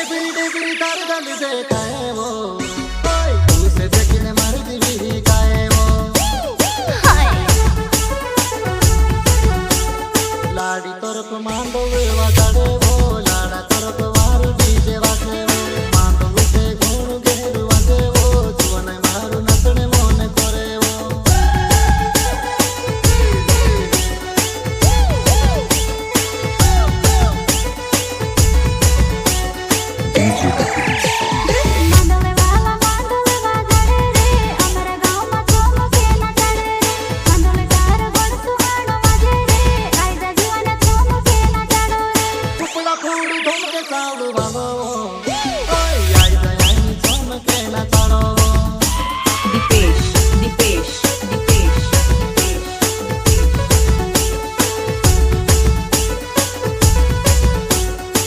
debris debris तार गल से काए वो तू से देखने मार दी काए वो लाड़ी तोर को मांडो वागाड़े वो लाड़ा तोर को मारू डीजे वागे वो मांडो उठे गुण गेरु वागे वो जुवने मारू नचने मोने करे वो साउंड वालो